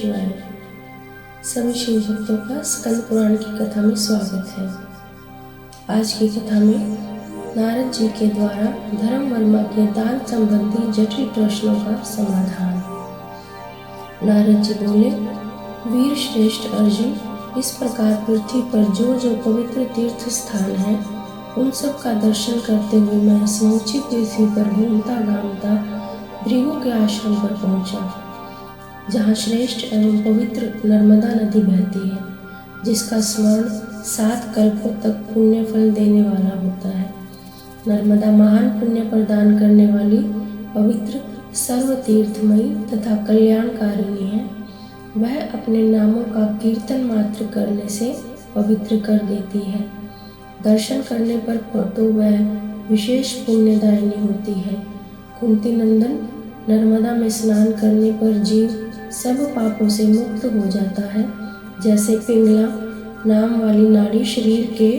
शिवाय। सभी शिव भक्तों का स्कंद पुराण की कथा में स्वागत है। आज की कथा में नारद जी के द्वारा धर्म वर्मा के दान संबंधी जटिल प्रश्नों का समाधान। नारद जी बोले, वीर श्रेष्ठ अर्जुन, इस प्रकार पृथ्वी पर जो जो पवित्र तीर्थ स्थान है उन सब का दर्शन करते हुए मैं समूची पृथ्वी पर घूमता घामता भृगु के आश्रम पर पहुंचा, जहाँ श्रेष्ठ एवं पवित्र नर्मदा नदी बहती है, जिसका स्मरण 7 कल्पों तक पुण्य फल देने वाला होता है। नर्मदा महान पुण्य प्रदान करने वाली पवित्र सर्व तीर्थमयी तथा कल्याणकारिणी है। वह अपने नामों का कीर्तन मात्र करने से पवित्र कर देती है। दर्शन करने पर तो वह विशेष पुण्यदायिनी होती है। कुंती नंदन, नर्मदा में स्नान करने पर जीव सब पापों से मुक्त हो जाता है। जैसे पिंगला नाम वाली नाड़ी शरीर के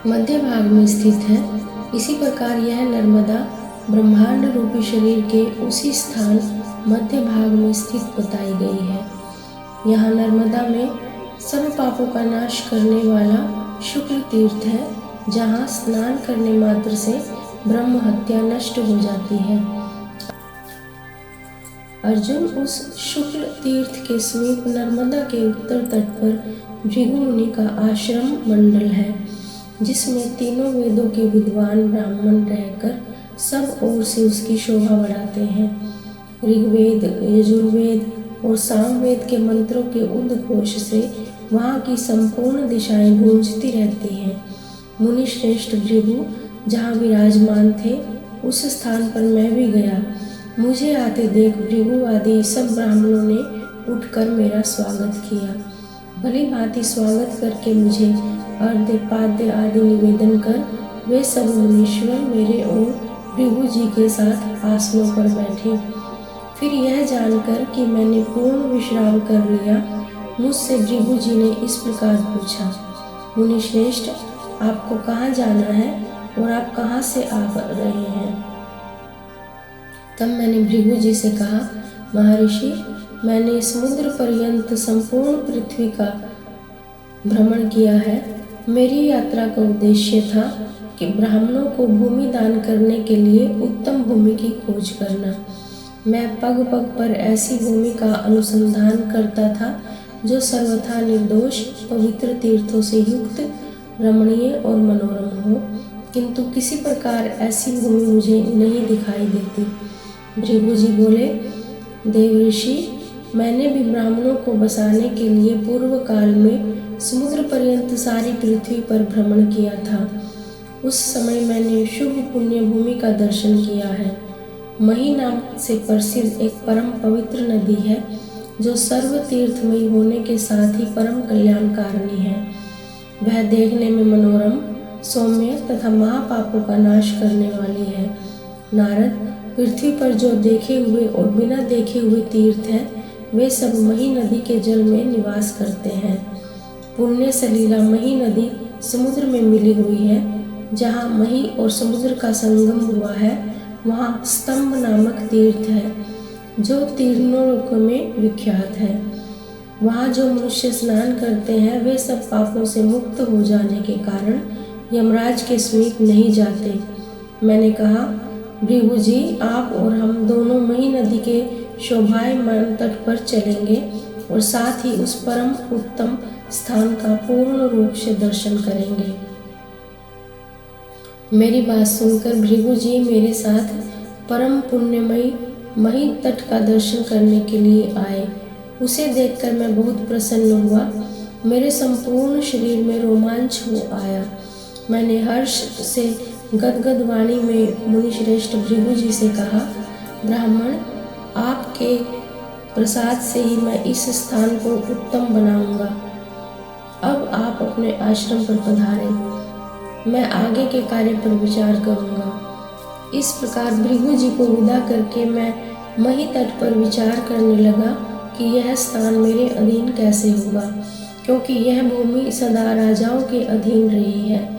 मध्य भाग में स्थित है, इसी प्रकार यह नर्मदा ब्रह्मांड रूपी शरीर के उसी स्थान मध्य भाग में स्थित बताई गई है। यहाँ नर्मदा में सब पापों का नाश करने वाला शुक्ल तीर्थ है, जहाँ स्नान करने मात्र से ब्रह्म हत्या नष्ट हो जाती है। अर्जुन, उस शुक्ल तीर्थ के समीप नर्मदा के उत्तर तट पर भृगु मुनि का आश्रम मंडल है, जिसमें तीनों वेदों के विद्वान ब्राह्मण रहकर सब ओर से उसकी शोभा बढ़ाते हैं। ऋग्वेद, यजुर्वेद और सामवेद के मंत्रों के उद्घोष से वहाँ की संपूर्ण दिशाएं गूंजती रहती हैं। मुनि श्रेष्ठ भृगु जहाँ विराजमान थे, उस स्थान पर मैं भी गया। मुझे आते देख भृगु आदि सब ब्राह्मणों ने उठकर मेरा स्वागत किया। भली भांति स्वागत करके मुझे अर्घ्य पाद्य आदि निवेदन कर वे सब मुनीश्वर मेरे और भृगु जी के साथ आसनों पर बैठे। फिर यह जानकर कि मैंने पूर्ण विश्राम कर लिया, मुझसे भृगु जी ने इस प्रकार पूछा, मुनि श्रेष्ठ, आपको कहाँ जाना है और आप कहाँ से आ रहे हैं? तब मैंने भृगु जी से कहा, महर्षि, मैंने समुद्र पर्यंत संपूर्ण पृथ्वी का भ्रमण किया है। मेरी यात्रा का उद्देश्य था कि ब्राह्मणों को भूमि दान करने के लिए उत्तम भूमि की खोज करना। मैं पग पग पर ऐसी भूमि का अनुसंधान करता था जो सर्वथा निर्दोष पवित्र तीर्थों से युक्त, रमणीय और मनोरम हो, किंतु किसी प्रकार ऐसी भूमि मुझे नहीं दिखाई देती। भृगु जी बोले, देवऋषि, मैंने भी ब्राह्मणों को बसाने के लिए पूर्व काल में समुद्र पर्यंत सारी पृथ्वी पर भ्रमण किया था। उस समय मैंने शुभ पुण्य भूमि का दर्शन किया है। मही नाम से प्रसिद्ध एक परम पवित्र नदी है, जो सर्व तीर्थमयी होने के साथ ही परम कल्याणकारिणी है। वह देखने में मनोरम, सौम्य तथा महापापों का नाश करने वाली है। नारद, पृथ्वी पर जो देखे हुए और बिना देखे हुए तीर्थ हैं, वे सब मही नदी के जल में निवास करते हैं। पुण्य सलीला मही नदी समुद्र में मिली हुई है। जहाँ मही और समुद्र का संगम हुआ है, वहाँ स्तंभ नामक तीर्थ है, जो तीनों लोकों में विख्यात है। वहाँ जो मनुष्य स्नान करते हैं, वे सब पापों से मुक्त हो जाने के कारण यमराज के समीप नहीं जाते। मैंने कहा, भृगु जी, आप और हम दोनों मही नदी के शोभायमान तट पर चलेंगे और साथ ही उस परम उत्तम स्थान का पूर्ण रूप से दर्शन करेंगे। मेरी बात सुनकर भृगु जी मेरे साथ परम पुण्यमयी मही तट का दर्शन करने के लिए आए। उसे देखकर मैं बहुत प्रसन्न हुआ। मेरे संपूर्ण शरीर में रोमांच हो आया। मैंने हर्ष से गदगद वाणी में मुनि श्रेष्ठ भृगु जी से कहा, ब्राह्मण, आपके प्रसाद से ही मैं इस स्थान को उत्तम बनाऊंगा। अब आप अपने आश्रम पर पधारें, मैं आगे के कार्य पर विचार करूंगा। इस प्रकार भृगु जी को विदा करके मैं मही तट पर विचार करने लगा कि यह स्थान मेरे अधीन कैसे होगा, क्योंकि यह भूमि सदा राजाओं के अधीन रही है।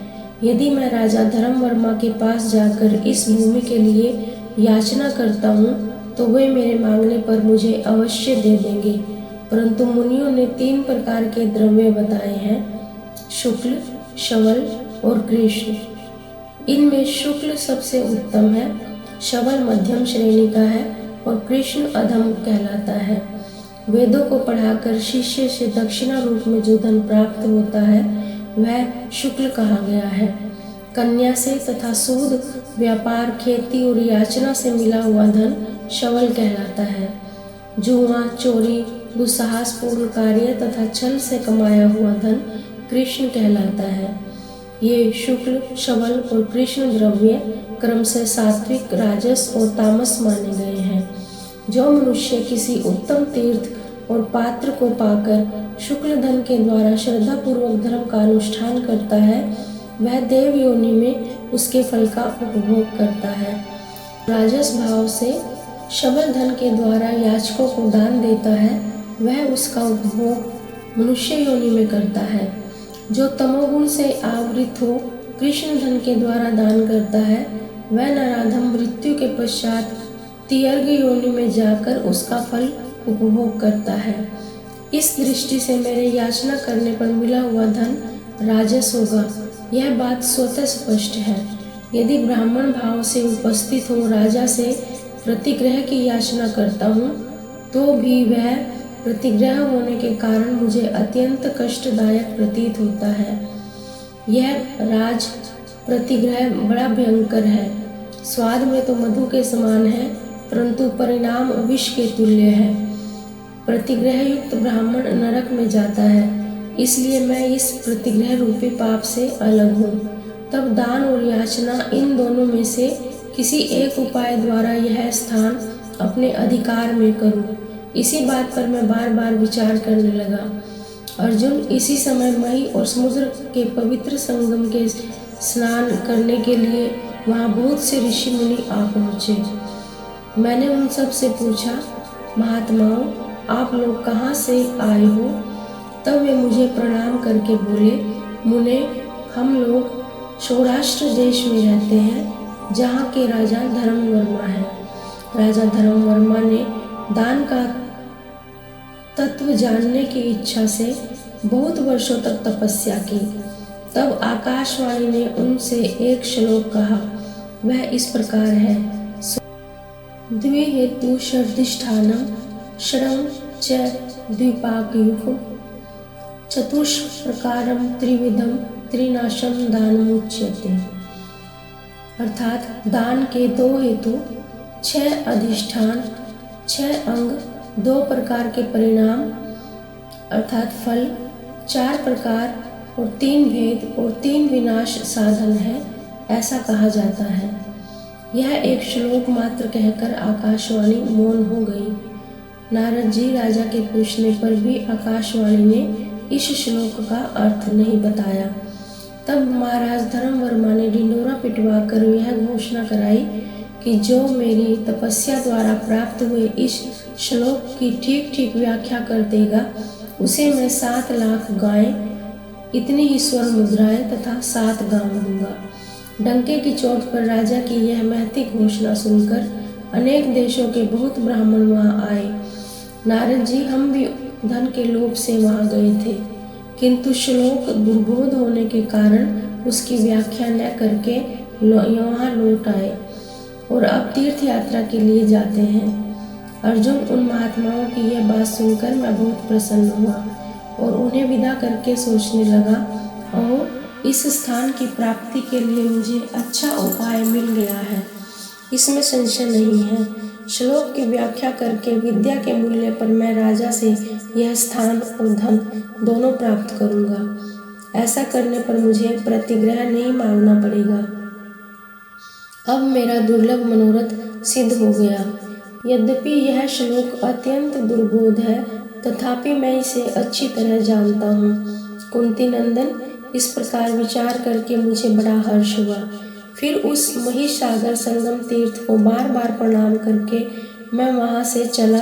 यदि मैं राजा धर्म वर्मा के पास जाकर इस भूमि के लिए याचना करता हूँ तो वे मेरे मांगने पर मुझे अवश्य दे देंगे। परंतु मुनियों ने 3 प्रकार के द्रव्य बताए हैं, शुक्ल, शवल और कृष्ण। इनमें शुक्ल सबसे उत्तम है, शवल मध्यम श्रेणी का है और कृष्ण अधम कहलाता है। वेदों को पढ़ाकर शिष्य से दक्षिणा रूप में जो धन प्राप्त होता है वह शुक्ल कहा गया है। कन्या से तथा सूद, व्यापार, खेती और याचना से मिला हुआ धन शवल कहलाता है। जुआ, चोरी, दुस्साहसपूर्ण कार्य तथा छल से कमाया हुआ धन कृष्ण कहलाता है। ये शुक्ल, शवल और कृष्ण द्रव्य क्रमशः सात्विक, राजस और तामस माने गए हैं। जो मनुष्य किसी उत्तम तीर्थ और पात्र को पाकर शुक्ल धन के द्वारा श्रद्धापूर्वक धर्म का अनुष्ठान करता है वह देव योनि में उसके फल का उपभोग करता है। राजस भाव से शवल धन के द्वारा याचकों को दान देता है वह उसका उपभोग मनुष्य योनि में करता है। जो तमोगुण से आवृत हो कृष्ण धन के द्वारा दान करता है वह नराधम मृत्यु के पश्चात तियर्ग योनि में जाकर उसका फल उपभोग करता है। इस दृष्टि से मेरे याचना करने पर मिला हुआ धन राजस होगा, यह बात स्वतः स्पष्ट है। यदि ब्राह्मण भाव से उपस्थित हो राजा से प्रतिग्रह की याचना करता हूँ तो भी वह प्रतिग्रह होने के कारण मुझे अत्यंत कष्टदायक प्रतीत होता है। यह राज प्रतिग्रह बड़ा भयंकर है। स्वाद में तो मधु के समान है परंतु परिणाम विष के तुल्य है। प्रतिग्रह युक्त ब्राह्मण नरक में जाता है, इसलिए मैं इस प्रतिग्रह रूपी पाप से अलग हूँ। तब दान और याचना इन दोनों में से किसी एक उपाय द्वारा यह स्थान अपने अधिकार में करूँ। इसी बात पर मैं बार बार विचार करने लगा। अर्जुन, इसी समय मही और समुद्र के पवित्र संगम के स्नान करने के लिए वहाँ बहुत से ऋषि मुनि आ पहुँचे। मैंने उन सब से पूछा, महात्माओं, आप लोग कहाँ से आए हो? तब वे मुझे प्रणाम करके बोले, मुने, हम लोग सौराष्ट्र देश में रहते हैं जहाँ के राजा धर्मवर्मा हैं। राजा धर्मवर्मा ने दान का तत्व जानने की इच्छा से बहुत वर्षों तक तपस्या की। तब आकाशवाणी ने उनसे एक श्लोक कहा, वह इस प्रकार है, द्वि हेतु षडधिष्ठानम षडं च द्विपाकयुः चतुष्प्रकारं त्रिविधं त्रिनाशम दानमुच्यते। अर्थात दान के 2 हेतु, 6 अधिष्ठान, 6 अंग, 2 प्रकार के परिणाम अर्थात फल, 4 प्रकार और 3 भेद और 3 विनाश साधन है, ऐसा कहा जाता है। यह एक श्लोक मात्र कहकर आकाशवाणी मौन हो गई। नारद जी राजा के पूछने पर भी आकाशवाणी ने इस श्लोक का अर्थ नहीं बताया। तब महाराज धर्मवर्मा ने ढिंढोरा पिटवा कर यह घोषणा कराई कि जो मेरी तपस्या द्वारा प्राप्त हुए इस श्लोक की ठीक ठीक व्याख्या कर देगा उसे मैं 7 लाख गायें, इतनी ही स्वर्ण मुद्राएं तथा 7 गांव दूंगा। डंके की चोट पर राजा की यह महती घोषणा सुनकर अनेक देशों के बहुत ब्राह्मण वहां आए। नारद जी, हम भी धन के लोभ से वहां गए थे, किंतु श्लोक दुर्बोध होने के कारण उसकी व्याख्या न करके यहाँ लौट आए और अब तीर्थ यात्रा के लिए जाते हैं। अर्जुन, उन महात्माओं की यह बात सुनकर मैं बहुत प्रसन्न हुआ और उन्हें विदा करके सोचने लगा, और इस स्थान की प्राप्ति के लिए मुझे अच्छा उपाय मिल गया है, इसमें संशय नहीं है। श्लोक की व्याख्या करके विद्या के मूल्य पर मैं राजा से यह स्थान और धन दोनों प्राप्त करूंगा। ऐसा करने पर मुझे प्रतिग्रह नहीं मांगना पड़ेगा। अब मेरा दुर्लभ मनोरथ सिद्ध हो गया। यद्यपि यह श्लोक अत्यंत दुर्बोध है, तथापि मैं इसे अच्छी तरह जानता हूँ। कुंती नंदन, इस प्रकार विचार करके मुझे बड़ा हर्ष हुआ। फिर उस महिसागर संगम तीर्थ को बार बार प्रणाम करके मैं वहाँ से चला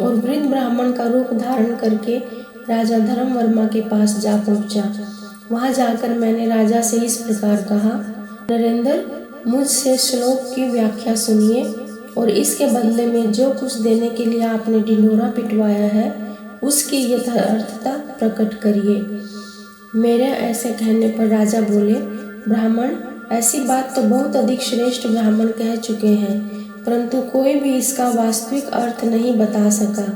और वृद्ध ब्राह्मण का रूप धारण करके राजा धर्मवर्मा के पास जा पहुँचा। वहाँ जाकर मैंने राजा से इस प्रकार कहा, नरेंद्र, मुझसे श्लोक की व्याख्या सुनिए और इसके बदले में जो कुछ देने के लिए आपने ढिंढोरा पिटवाया है उसकी यथार्थता प्रकट करिए। मेरे ऐसे कहने पर राजा बोले, ब्राह्मण, ऐसी बात तो बहुत अधिक श्रेष्ठ ब्राह्मण कह चुके हैं, परंतु कोई भी इसका वास्तविक अर्थ नहीं बता सका।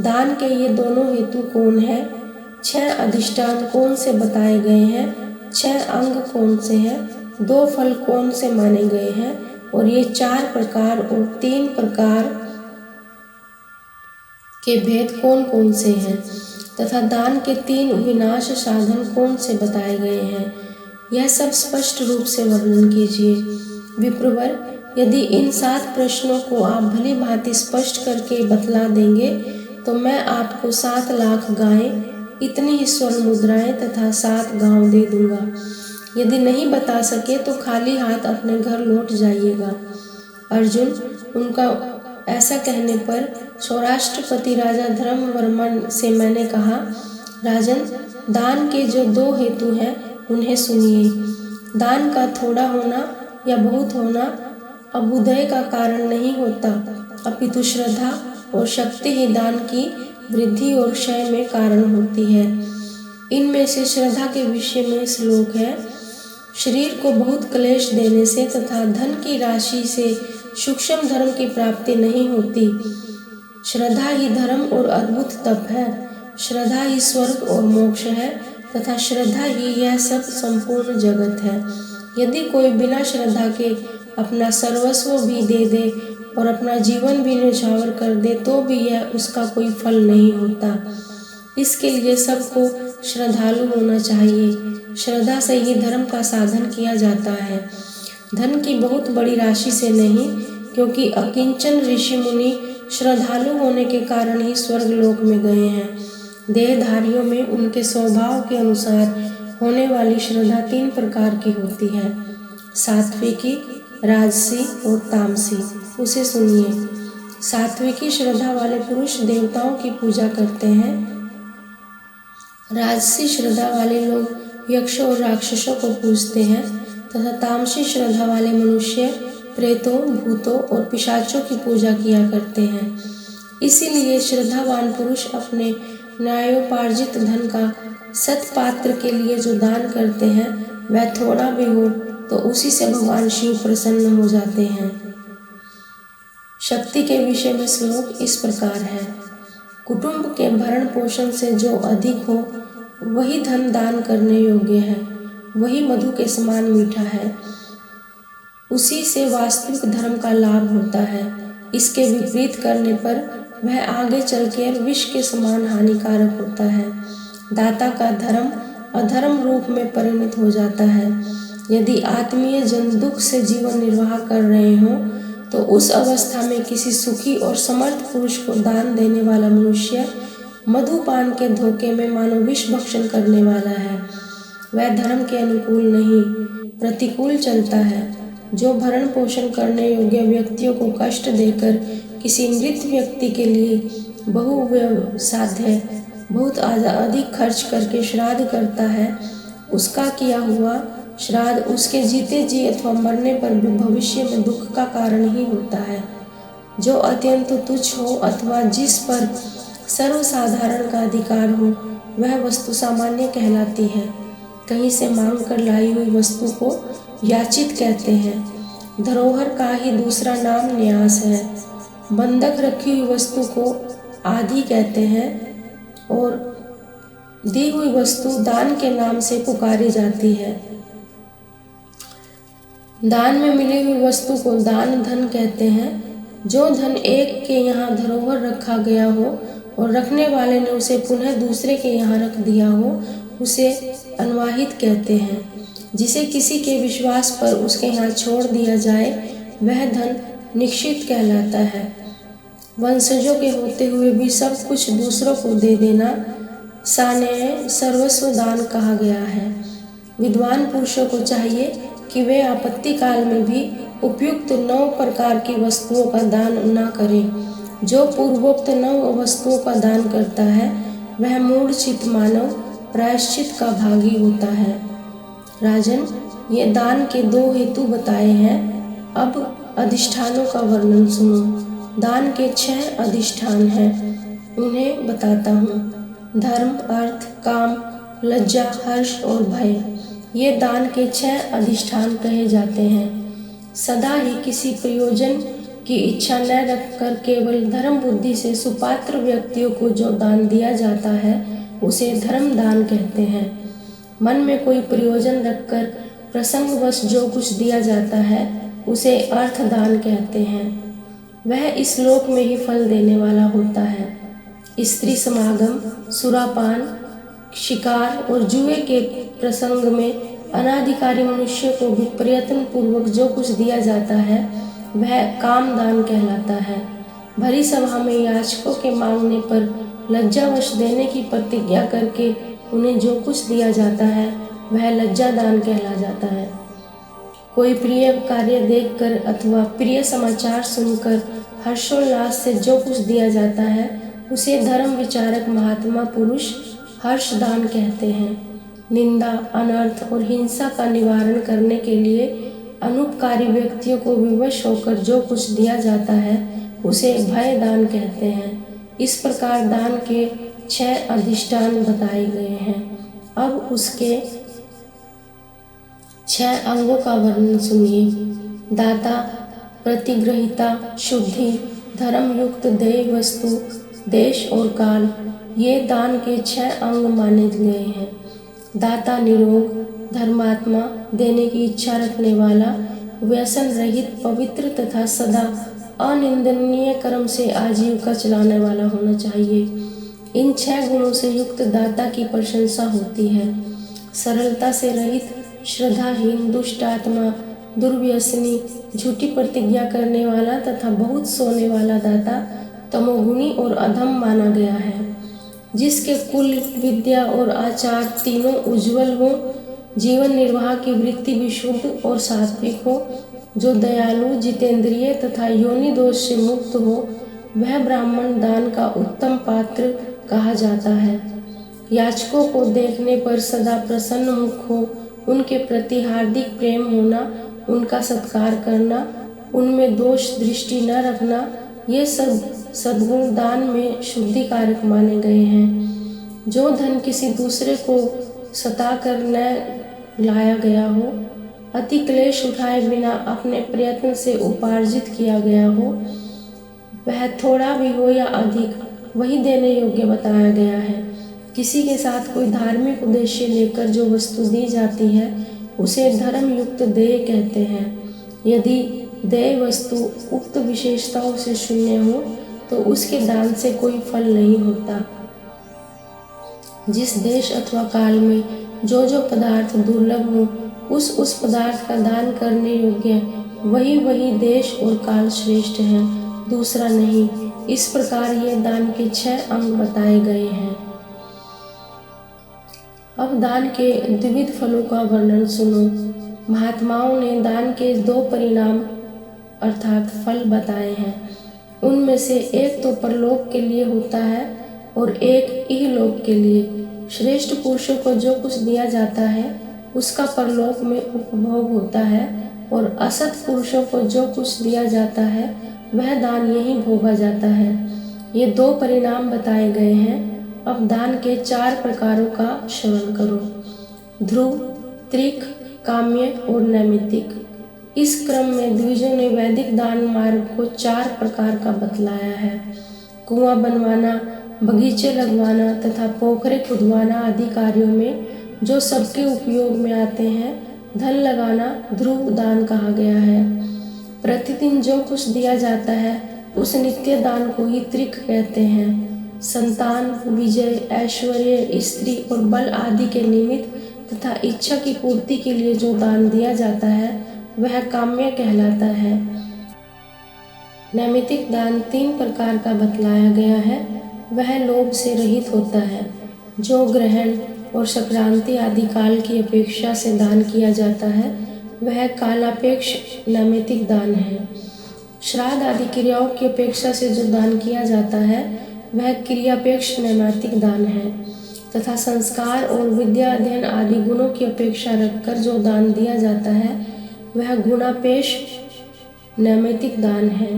दान के ये दोनों हेतु कौन है? 6 अधिष्ठान कौन से बताए गए हैं? 6 अंग कौन से हैं? 2 फल कौन से माने गए हैं? और ये 4 प्रकार और 3 प्रकार के भेद कौन कौन से हैं? तथा दान के 3 विनाश साधन कौन से बताए गए हैं? यह सब स्पष्ट रूप से वर्णन कीजिए। विप्रवर, यदि इन 7 प्रश्नों को आप भली भांति स्पष्ट करके बतला देंगे तो मैं आपको 7 लाख गायें, इतनी ही स्वर्ण मुद्राएं तथा 7 गांव दे दूंगा। यदि नहीं बता सके तो खाली हाथ अपने घर लौट जाइएगा। अर्जुन, उनका ऐसा कहने पर सौराष्ट्रपति राजा धर्मवर्मा से मैंने कहा, राजन, दान के जो 2 हेतु हैं उन्हें सुनिए। दान का थोड़ा होना या बहुत होना अभ्युदय का कारण नहीं होता, अपितु श्रद्धा और शक्ति ही दान की वृद्धि और क्षय में कारण होती है। इनमें से श्रद्धा के विषय में श्लोक है, शरीर को बहुत क्लेश देने से तथा धन की राशि से सूक्ष्म धर्म की प्राप्ति नहीं होती। श्रद्धा ही धर्म और अद्भुत तप है। श्रद्धा ही स्वर्ग और मोक्ष है तथा श्रद्धा ही यह सब संपूर्ण जगत है। यदि कोई बिना श्रद्धा के अपना सर्वस्व भी दे दे और अपना जीवन भी न्यौछावर कर दे तो भी यह उसका कोई फल नहीं होता। इसके लिए सबको श्रद्धालु होना चाहिए। श्रद्धा से ही धर्म का साधन किया जाता है, धन की बहुत बड़ी राशि से नहीं, क्योंकि अकिंचन ऋषि मुनि श्रद्धालु होने के कारण ही स्वर्ग लोक में गए हैं। देहधारियों में उनके स्वभाव के अनुसार होने वाली श्रद्धा 3 प्रकार की होती है, सात्विकी, राजसी और तामसी। उसे सुनिए। सात्विकी श्रद्धा वाले पुरुष देवताओं की पूजा करते हैं। राजसी श्रद्धा वाले लोग यक्षों और राक्षसों को पूजते हैं तथा तामसी श्रद्धा वाले मनुष्य प्रेतों, भूतों और पिशाचों की पूजा किया करते हैं। इसीलिए श्रद्धावान पुरुष अपने न्यायोपार्जित धन का सत्पात्र के लिए जो दान करते हैं वह थोड़ा भी हो तो उसी से भगवान शिव प्रसन्न हो जाते हैं। शक्ति के विषय में श्लोक इस प्रकार है, कुटुंब के भरण पोषण से जो अधिक हो वही धन दान करने योग्य है, वही मधु के समान मीठा है, उसी से वास्तविक धर्म का लाभ होता है। इसके विपरीत करने पर वह आगे चलकर विष के समान हानिकारक होता है। दाता का धर्म अधर्म रूप में परिणत हो जाता है। यदि आत्मीय जन दुख से जीवन निर्वाह कर रहे हों तो उस अवस्था में किसी सुखी और समर्थ पुरुष को दान देने वाला मनुष्य मधुपान के धोखे में मानो विष भक्षण करने वाला है। वह धर्म के अनुकूल नहीं, प्रतिकूल चलता है। जो भरण पोषण करने योग्य व्यक्तियों को कष्ट देकर किसी मृत व्यक्ति के लिए बहुव्यवसाध्य बहुत अधिक खर्च करके श्राद्ध करता है, उसका किया हुआ श्राद्ध उसके जीते जी अथवा मरने पर भी भविष्य में दुख का कारण ही होता है। जो अत्यंत तुच्छ हो अथवा जिस पर सर्वसाधारण का अधिकार हो वह वस्तु सामान्य कहलाती है। कहीं से मांग कर लाई हुई वस्तु को याचित कहते हैं। धरोहर का ही दूसरा नाम न्यास है। बंधक रखी हुई वस्तु को आदि कहते हैं और दी हुई वस्तु दान के नाम से पुकारी जाती है। दान में मिली हुई वस्तु को दान धन कहते हैं। जो धन एक के यहाँ धरोहर रखा गया हो और रखने वाले ने उसे पुनः दूसरे के यहाँ रख दिया हो उसे अनवाहित कहते हैं। जिसे किसी के विश्वास पर उसके यहाँ छोड़ दिया जाए वह धन निश्चित कहलाता है। वंशजों के होते हुए भी सब कुछ दूसरों को दे देना सानेय सर्वस्व दान कहा गया है। विद्वान पुरुषों को चाहिए कि वे आपत्ति काल में भी उपयुक्त 9 प्रकार की वस्तुओं का दान न करें। जो पूर्वोक्त 9 वस्तुओं का दान करता है वह मूढ़चित मानव प्रायश्चित का भागी होता है। राजन, ये दान के 2 हेतु बताए हैं। अब अधिष्ठानों का वर्णन सुनो। दान के 6 अधिष्ठान हैं, उन्हें बताता हूँ। धर्म, अर्थ, काम, लज्जा, हर्ष और भय, ये दान के 6 अधिष्ठान कहे जाते हैं। सदा ही किसी प्रयोजन की इच्छा न रखकर केवल धर्म बुद्धि से सुपात्र व्यक्तियों को जो दान दिया जाता है उसे धर्म दान कहते हैं। मन में कोई प्रयोजन रखकर प्रसंगवश जो कुछ दिया जाता है उसे अर्थ दान कहते हैं। वह इस लोक में ही फल देने वाला होता है। स्त्री समागम, सुरापान, शिकार और जुए के प्रसंग में अनाधिकारी मनुष्य को भी प्रयत्न पूर्वक जो कुछ दिया जाता है वह कामदान कहलाता है। भरी सभा में याचकों के मांगने पर लज्जावश देने की प्रतिज्ञा करके उन्हें जो कुछ दिया जाता है वह लज्जादान कहला जाता है। कोई प्रिय कार्य देखकर अथवा प्रिय समाचार सुनकर हर्षोल्लास से जो कुछ दिया जाता है उसे धर्म विचारक महात्मा पुरुष हर्षदान कहते हैं। निंदा, अनर्थ और हिंसा का निवारण करने के लिए अनुपकारी व्यक्तियों को विवश होकर जो कुछ दिया जाता है उसे भय दान कहते हैं। इस प्रकार दान के 6 अधिष्ठान बताए गए हैं। अब उसके 6 अंगों का वर्णन सुनिए। दाता, प्रतिग्रहिता, शुद्धि, धर्मयुक्त देय वस्तु, देश और काल, ये दान के 6 अंग माने गए हैं। दाता निरोग, धर्मात्मा, देने की इच्छा रखने वाला, व्यसन रहित, पवित्र तथा सदा अनिंदनीय कर्म से आजीविका चलाने वाला होना चाहिए। इन 6 गुणों से युक्त दाता की प्रशंसा होती है। सरलता से रहित, श्रद्धाहीन, दुष्ट आत्मा, दुर्व्यसनी, झूठी प्रतिज्ञा करने वाला तथा बहुत सोने वाला दाता तमोगुणी और अधम माना गया है। जिसके कुल, विद्या और आचार तीनों उज्ज्वल हो, जीवन निर्वाह की वृत्ति भी शुद्ध और सात्विक हो, जो दयालु, जितेंद्रिय तथा योनि दोष से मुक्त हो, वह ब्राह्मण दान का उत्तम पात्र कहा जाता है। याचकों को देखने पर सदा प्रसन्न मुख हो, उनके प्रति हार्दिक प्रेम होना, उनका सत्कार करना, उनमें दोष दृष्टि न रखना, ये सब सद्गुण दान में शुद्धि कारक माने गए हैं। जो धन किसी दूसरे को सताकर न लाया गया हो, अति क्लेश उठाए बिना अपने प्रयत्न से उपार्जित किया गया हो, वह थोड़ा भी हो या अधिक, वही देने योग्य बताया गया है। किसी के साथ कोई धार्मिक उद्देश्य लेकर जो वस्तु दी जाती है उसे धर्मयुक्त देय कहते हैं। यदि देय वस्तु उक्त विशेषताओं से शून्य हो तो उसके दान से कोई फल नहीं होता। जिस देश अथवा काल में जो पदार्थ दुर्लभ हो उस पदार्थ का दान करने योग्य वही देश और काल श्रेष्ठ है, दूसरा नहीं। इस प्रकार ये दान के 6 अंग बताए गए हैं। अब दान के द्विविध फलों का वर्णन सुनो। महात्माओं ने दान के 2 परिणाम अर्थात फल बताए हैं। उनमें से एक तो परलोक के लिए होता है और एक इहलोक के लिए। श्रेष्ठ पुरुषों को जो कुछ दिया जाता है उसका परलोक में उपभोग होता है और असत पुरुषों को जो कुछ दिया जाता है वह दान यहीं भोगा जाता है। ये 2 परिणाम बताए गए हैं। अब दान के 4 प्रकारों का श्रवण करो। ध्रुव, त्रिक, काम्य और नैमित्तिक। इस क्रम में द्विजों ने वैदिक दान मार्ग को 4 प्रकार का बतलाया है। कुआं बनवाना, बगीचे लगवाना तथा पोखरे खुदवाना आदि कार्यों में जो सबके उपयोग में आते हैं धन लगाना ध्रुव दान कहा गया है। प्रतिदिन जो कुछ दिया जाता है उस नित्य दान को ही त्रिक कहते हैं। संतान, विजय, ऐश्वर्य, स्त्री और बल आदि के निमित्त तथा इच्छा की पूर्ति के लिए जो दान दिया जाता है वह काम्य कहलाता है। नैमित्तिक दान 3 प्रकार का बतलाया गया है। वह लोभ से रहित होता है, जो ग्रहण और संक्रांति आदि काल की अपेक्षा से दान किया जाता है वह कालापेक्ष नैमित्तिक दान है। श्राद्ध आदि क्रियाओं की अपेक्षा से जो दान किया जाता है वह क्रियापेक्ष नैमित्तिक दान है तथा संस्कार और विद्या अध्ययन आदि गुणों की अपेक्षा रखकर जो दान दिया जाता है वह गुणापेक्ष नैमित्तिक दान है।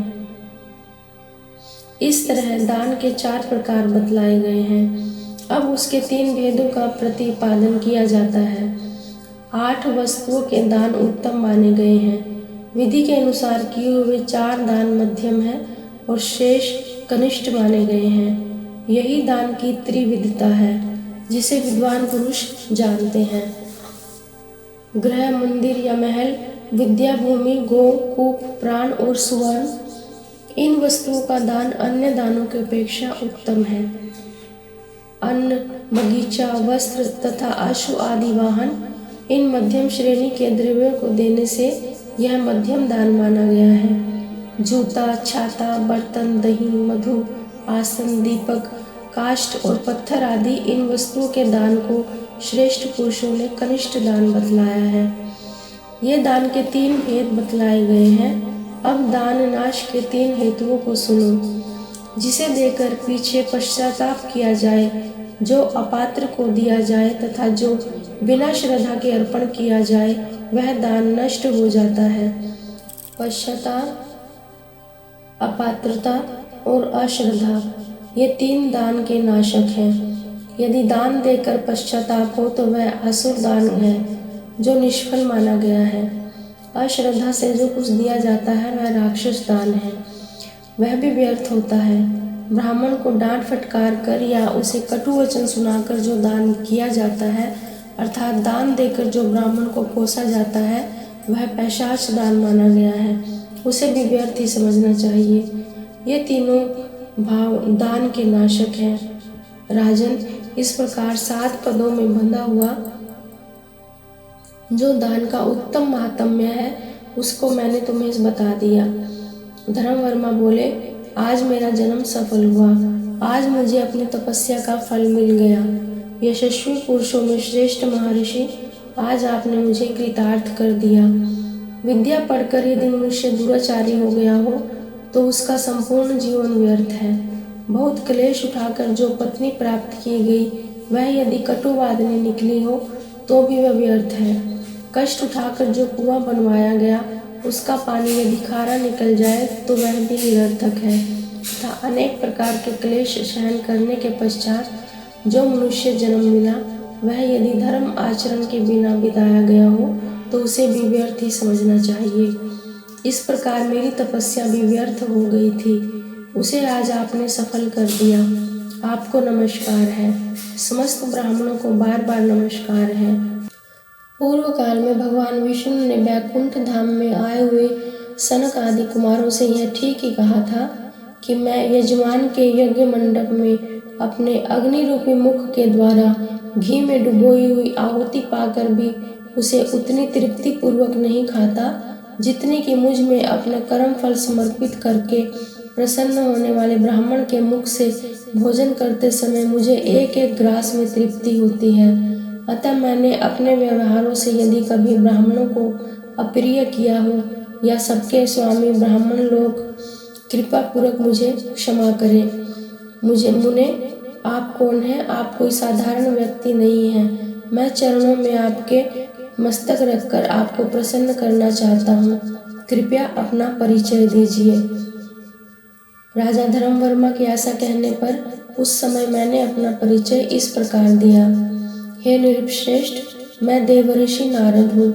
इस तरह दान के 4 प्रकार बतलाए गए हैं। अब उसके 3 भेदों का प्रतिपादन किया जाता है। 8 वस्तुओं के दान उत्तम माने गए हैं। विधि के अनुसार किए हुए 4 दान मध्यम हैं और शेष कनिष्ठ माने गए हैं। यही दान की त्रिविधता है जिसे विद्वान पुरुष जानते हैं। गृह, मंदिर या महल, विद्या, भूमि, गो, कूप, प्राण और सुवर्ण, इन वस्तुओं का दान अन्य दानों की अपेक्षा उत्तम है। अन्न, बगीचा, वस्त्र तथा अश्व आदि वाहन, इन मध्यम श्रेणी के द्रव्यों को देने से यह मध्यम दान माना गया है। जूता, छाता, बर्तन, दही, मधु, आसन, दीपक, काष्ठ और पत्थर आदि इन वस्तुओं के दान को श्रेष्ठ पुरुषों ने कनिष्ठ दान बतलाया है। ये दान के 3 भेद बतलाए गए हैं। अब दान नाश के 3 हेतुओं को सुनो। जिसे देकर पीछे पश्चाताप किया जाए, जो अपात्र को दिया जाए तथा जो बिना श्रद्धा के अर्पण किया जाए, वह दान नष्ट हो जाता है। पश्चाताप, अपात्रता और अश्रद्धा, ये 3 दान के नाशक हैं। यदि दान देकर पश्चाताप हो तो वह असुर दान है जो निष्फल माना गया है। अश्रद्धा से जो कुछ दिया जाता है वह राक्षस दान है, वह भी व्यर्थ होता है। ब्राह्मण को डांट फटकार कर या उसे कटु वचन सुनाकर जो दान किया जाता है, अर्थात दान देकर जो ब्राह्मण को पोसा जाता है, वह पैशाच दान माना गया है, उसे भी व्यर्थ ही समझना चाहिए। ये तीनों भाव दान के नाशक हैं। राजन, इस प्रकार 7 पदों में बंधा हुआ जो दान का उत्तम महात्म्य है, उसको मैंने तुम्हें बता दिया। धर्मवर्मा बोले, आज मेरा जन्म सफल हुआ। आज मुझे अपनी तपस्या का फल मिल गया। यशस्वी पुरुषों में श्रेष्ठ महर्षि, आज आपने मुझे कृतार्थ कर दिया। विद्या पढ़कर यदि मनुष्य दुराचारी हो गया हो तो उसका संपूर्ण जीवन व्यर्थ है। बहुत क्लेश उठाकर जो पत्नी प्राप्त की गई, वह यदि कटुवादिनी निकली हो तो भी वह व्यर्थ है। कष्ट उठाकर जो कुआं बनवाया गया, उसका पानी यदि खारा निकल जाए तो वह भी निरर्थक है। तथा अनेक प्रकार के क्लेश सहन करने के पश्चात जो मनुष्य जन्म मिला, वह यदि धर्म आचरण के बिना बिताया गया हो तो उसे भी व्यर्थ ही समझना चाहिए। इस प्रकार मेरी तपस्या भी व्यर्थ हो गई थी, उसे आज आपने सफल कर दिया। आपको नमस्कार है। समस्त ब्राह्मणों को बार बार नमस्कार है। पूर्व काल में भगवान विष्णु ने वैकुंठ धाम में आए हुए सनक आदि कुमारों से यह ठीक ही कहा था कि मैं यजमान के यज्ञ मंडप में अपने अग्नि रूपी मुख के द्वारा घी में डुबोई हुई आहुति पाकर भी उसे उतनी तृप्ति पूर्वक नहीं खाता जितनी कि मुझ में अपने कर्म फल समर्पित करके प्रसन्न होने वाले ब्राह्मण के मुख से भोजन करते समय मुझे एक एक ग्रास में तृप्ति होती है। अतः मैंने अपने व्यवहारों से यदि कभी ब्राह्मणों को अप्रिय किया हो या सबके स्वामी ब्राह्मण लोग कृपा पूर्वक मुझे क्षमा करें। मुने, आप कौन हैं? आप कोई साधारण व्यक्ति नहीं हैं। मैं चरणों में आपके मस्तक रखकर आपको प्रसन्न करना चाहता हूँ। कृपया अपना परिचय दीजिए। राजा धर्मवर्मा के ऐसा कहने पर उस समय मैंने अपना परिचय इस प्रकार दिया। हे नृपश्रेष्ठ, मैं देवर्षि नारद हूँ।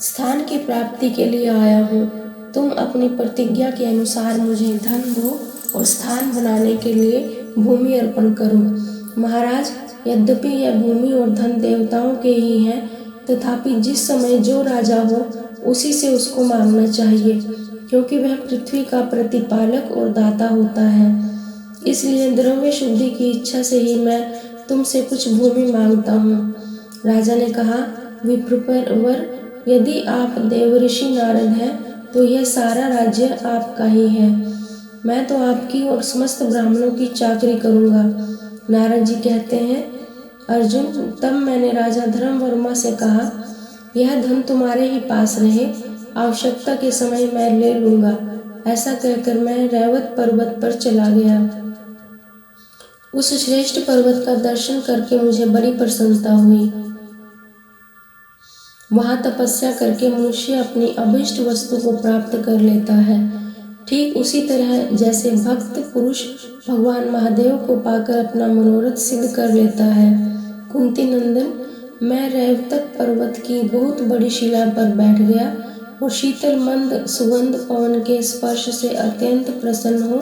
स्थान की प्राप्ति के लिए आया हूँ। तुम अपनी प्रतिज्ञा के अनुसार मुझे धन दो और स्थान बनाने के लिए भूमि अर्पण करो। महाराज, यद्यपि यह भूमि और धन देवताओं के ही हैं, तथापि जिस समय जो राजा हो उसी से उसको मांगना चाहिए, क्योंकि वह पृथ्वी का प्रतिपालक और दाता होता है। इसलिए द्रव्य शुद्धि की इच्छा से ही मैं तुमसे कुछ भूमि मांगता हूँ। राजा ने कहा, विप्रवर, यदि आप देवर्षि नारद हैं तो यह सारा राज्य आपका ही है। मैं तो आपकी और समस्त ब्राह्मणों की चाकरी करूँगा। नारद जी कहते हैं, अर्जुन, तब मैंने राजा धर्मवर्मा से कहा, यह धन तुम्हारे ही पास रहे, आवश्यकता के समय मैं ले लूँगा। ऐसा कहकर मैं रैवत पर्वत पर चला गया। उस श्रेष्ठ पर्वत का दर्शन करके मुझे बड़ी प्रसन्नता हुई। वहाँ तपस्या करके मनुष्य अपनी अभीष्ट वस्तु को प्राप्त कर लेता है। ठीक उसी तरह जैसे भक्त पुरुष भगवान महादेव को पाकर अपना मनोरथ सिद्ध कर लेता है। कुंती नंदन, मैं रेवतक पर्वत की बहुत बड़ी शिला पर बैठ गया और शीतल मंद सुगंध पवन के स्पर्श से अत्यंत प्रसन्न हो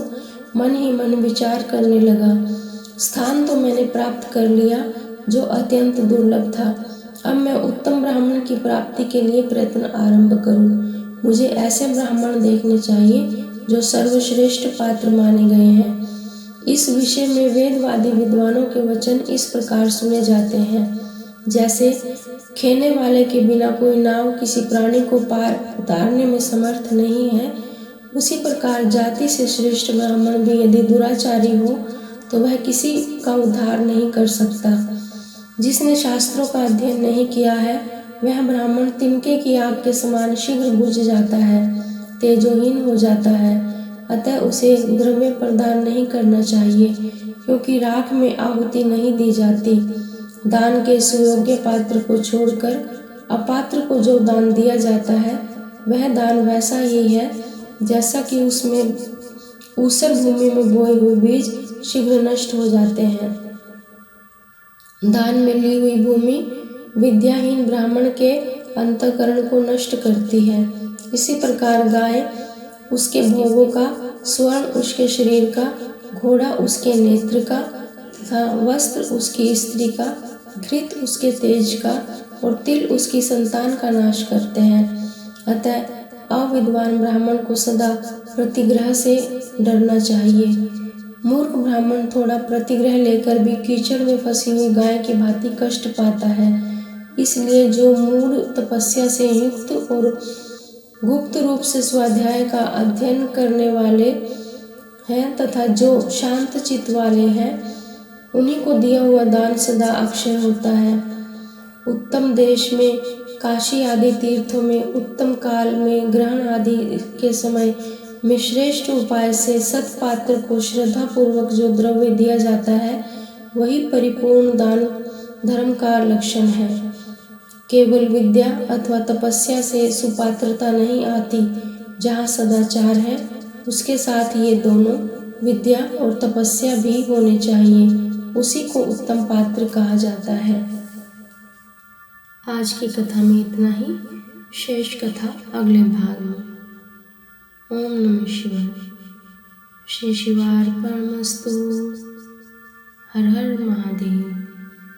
मन ही मन विचार करने लगा। स्थान तो मैंने प्राप्त कर लिया जो अत्यंत दुर्लभ था। अब मैं उत्तम ब्राह्मण की प्राप्ति के लिए प्रयत्न आरंभ करूं। मुझे ऐसे ब्राह्मण देखने चाहिए जो सर्वश्रेष्ठ पात्र माने गए हैं। इस विषय में वेदवादी विद्वानों के वचन इस प्रकार सुने जाते हैं, जैसे खेने वाले के बिना कोई नाव किसी प्राणी को पार उतारने में समर्थ नहीं है, उसी प्रकार जाति से श्रेष्ठ ब्राह्मण भी यदि दुराचारी हो तो वह किसी का उद्धार नहीं कर सकता। जिसने शास्त्रों का अध्ययन नहीं किया है वह ब्राह्मण तिनके की आग के समान शीघ्र बुझ जाता है, तेजोहीन हो जाता है। अतः उसे द्रव्य प्रदान नहीं करना चाहिए, क्योंकि राख में आहुति नहीं दी जाती। दान के सुयोग्य पात्र को छोड़कर अपात्र को जो दान दिया जाता है वह दान वैसा ही है जैसा कि उसमें ऊसर भूमि में बोए हुए बीज शीघ्र नष्ट हो जाते हैं। दान में ली हुई भूमि विद्याहीन ब्राह्मण के अंतःकरण को नष्ट करती है। इसी प्रकार गाय उसके भोगों का, स्वर्ण उसके शरीर का, घोड़ा उसके नेत्र का तथा वस्त्र उसकी स्त्री का, घृत उसके तेज का और तिल उसकी संतान का नाश करते हैं। अतः अविद्वान ब्राह्मण को सदा प्रतिग्रह से डरना चाहिए। मूर्ख ब्राह्मण थोड़ा प्रतिग्रह लेकर भी कीचड़ में फंसी हुई गाय की भांति कष्ट पाता है। इसलिए जो मूढ़ तपस्या से युक्त और गुप्त रूप से स्वाध्याय का अध्ययन करने वाले हैं तथा जो शांत चित्त वाले हैं, उन्हीं को दिया हुआ दान सदा अक्षय होता है। उत्तम देश में, काशी आदि तीर्थों में, उत्तम काल में, ग्रहण आदि के समय में श्रेष्ठ उपाय से सत्पात्र को श्रद्धा पूर्वक जो द्रव्य दिया जाता है वही परिपूर्ण दान धर्म का लक्षण है। केवल विद्या अथवा तपस्या से सुपात्रता नहीं आती। जहाँ सदाचार है उसके साथ ये दोनों विद्या और तपस्या भी होने चाहिए, उसी को उत्तम पात्र कहा जाता है। आज की कथा में इतना ही। शेष कथा अगले भाग में। ओम नमः शिवाय। श्री शिवार्पणमस्तु। हर हर महादेव।